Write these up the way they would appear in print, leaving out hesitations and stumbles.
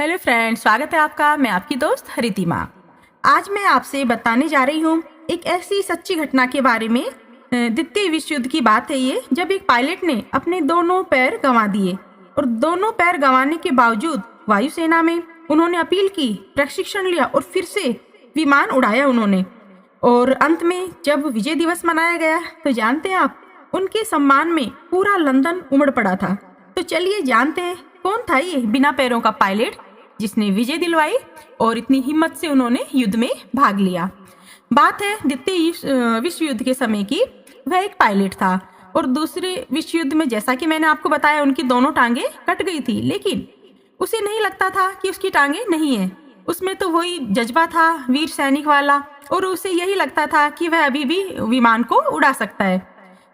Hello friends, स्वागत है आपका। मैं आपकी दोस्त हरितिमा। आज मैं आपसे बताने जा रही हूँ एक ऐसी सच्ची घटना के बारे में। द्वितीय विश्व युद्ध की बात है ये, जब एक पायलट ने अपने दोनों पैर गंवा दिए और दोनों पैर गंवाने के बावजूद वायुसेना में उन्होंने अपील की, प्रशिक्षण लिया और फिर से विमान उड़ाया उन्होंने। और अंत में जब विजय दिवस मनाया गया तो जानते हैं आप, उनके सम्मान में पूरा लंदन उमड़ पड़ा था। तो चलिए जानते हैं कौन था ये बिना पैरों का पायलट जिसने विजय दिलवाई और इतनी हिम्मत से उन्होंने युद्ध में भाग लिया। बात है द्वितीय विश्व युद्ध के समय की। वह एक पायलट था और दूसरे विश्व युद्ध में, जैसा कि मैंने आपको बताया, उनकी दोनों टांगे कट गई थी, लेकिन उसे नहीं लगता था कि उसकी टांगे नहीं है। उसमें तो वही जज्बा था वीर सैनिक वाला, और उसे यही लगता था कि वह अभी भी विमान को उड़ा सकता है।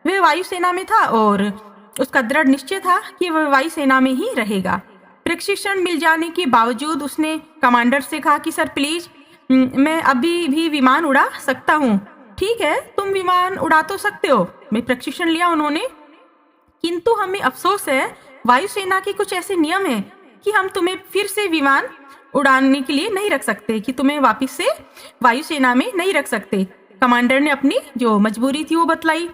वह वायुसेना में था और उसका दृढ़ निश्चय था कि वह वायुसेना में ही रहेगा। प्रशिक्षण मिल जाने के बावजूद उसने कमांडर से कहा कि सर प्लीज, मैं अभी भी विमान उड़ा सकता हूँ। ठीक है, तुम विमान उड़ा तो सकते हो, मैं प्रशिक्षण लिया उन्होंने, किंतु हमें अफसोस है वायुसेना के कुछ ऐसे नियम हैं कि हम तुम्हें फिर से विमान उड़ाने के लिए नहीं रख सकते, कि तुम्हें वापस से वायुसेना में नहीं रख सकते। कमांडर ने अपनी जो मजबूरी थी वो बतलाई,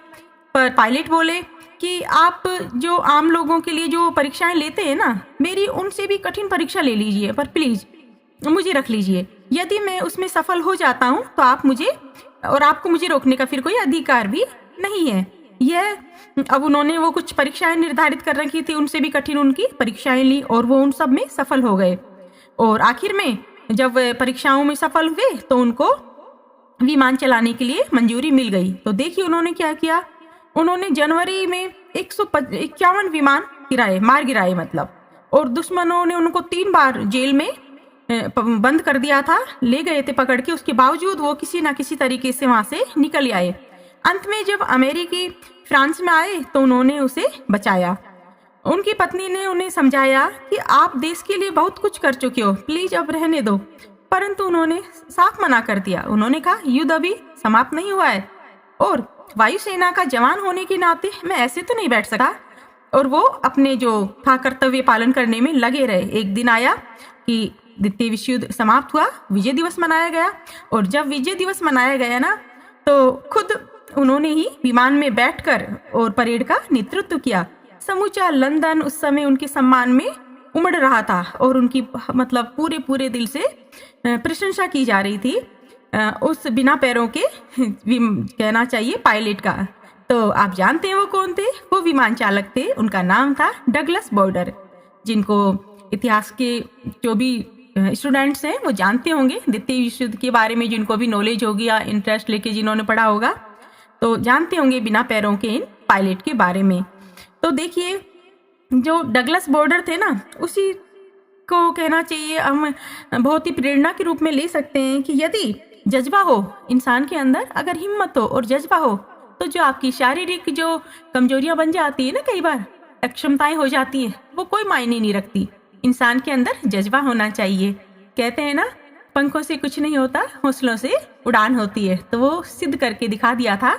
पर पायलट बोले कि आप जो आम लोगों के लिए जो परीक्षाएं लेते हैं ना, मेरी उनसे भी कठिन परीक्षा ले लीजिए, पर प्लीज मुझे रख लीजिए। यदि मैं उसमें सफल हो जाता हूं तो आप मुझे, और आपको मुझे रोकने का फिर कोई अधिकार भी नहीं है। यह अब उन्होंने वो कुछ परीक्षाएं निर्धारित कर रखी थी, उनसे भी कठिन उनकी परीक्षाएं ली और वो उन सब में सफल हो गए। और आखिर में जब परीक्षाओं में सफल हुए तो उनको विमान चलाने के लिए मंजूरी मिल गई। तो देखिए उन्होंने क्या किया। उन्होंने जनवरी में 151 विमान मार गिराए मतलब, और दुश्मनों ने उनको 3 बार जेल में बंद कर दिया था, ले गए थे पकड़ के। उसके बावजूद वो किसी ना किसी तरीके से वहां से निकल आए। अंत में जब अमेरिकी फ्रांस में आए तो उन्होंने उसे बचाया। उनकी पत्नी ने उन्हें समझाया कि आप देश के लिए बहुत कुछ कर चुके हो, प्लीज अब रहने दो, परंतु उन्होंने साफ मना कर दिया। उन्होंने कहा युद्ध अभी समाप्त नहीं हुआ है और वायुसेना का जवान होने के नाते मैं ऐसे तो नहीं बैठ सकता। और वो अपने जो था कर्तव्य पालन करने में लगे रहे। एक दिन आया कि द्वितीय विश्व युद्ध समाप्त हुआ, विजय दिवस मनाया गया, और जब विजय दिवस मनाया गया ना, तो खुद उन्होंने ही विमान में बैठकर और परेड का नेतृत्व किया। समूचा लंदन उस समय उनके सम्मान में उमड़ रहा था और उनकी मतलब पूरे दिल से प्रशंसा की जा रही थी उस बिना पैरों के कहना चाहिए पायलट का। तो आप जानते हैं वो कौन थे? वो विमान चालक थे, उनका नाम था डगलस बॉर्डर, जिनको इतिहास के जो भी स्टूडेंट्स हैं वो जानते होंगे। द्वितीय विश्व युद्ध के बारे में जिनको भी नॉलेज होगी या इंटरेस्ट लेके जिन्होंने पढ़ा होगा तो जानते होंगे बिना पैरों के इन पायलट के बारे में। तो देखिए जो डगलस बॉर्डर थे ना, उसी को कहना चाहिए हम बहुत ही प्रेरणा के रूप में ले सकते हैं कि यदि जज्बा हो इंसान के अंदर, अगर हिम्मत हो और जज्बा हो, तो जो आपकी शारीरिक जो कमजोरियां बन जाती है ना, कई बार अक्षमताएं हो जाती है, वो कोई मायने नहीं रखती। इंसान के अंदर जज्बा होना चाहिए। कहते हैं ना, पंखों से कुछ नहीं होता, हौसलों से उड़ान होती है। तो वो सिद्ध करके दिखा दिया था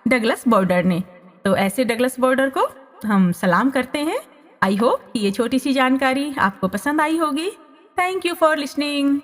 डगलस बॉर्डर ने। तो ऐसे डगलस बॉर्डर को हम सलाम करते हैं। आई होप कि ये छोटी सी जानकारी आपको पसंद आई होगी। Thank you for listening.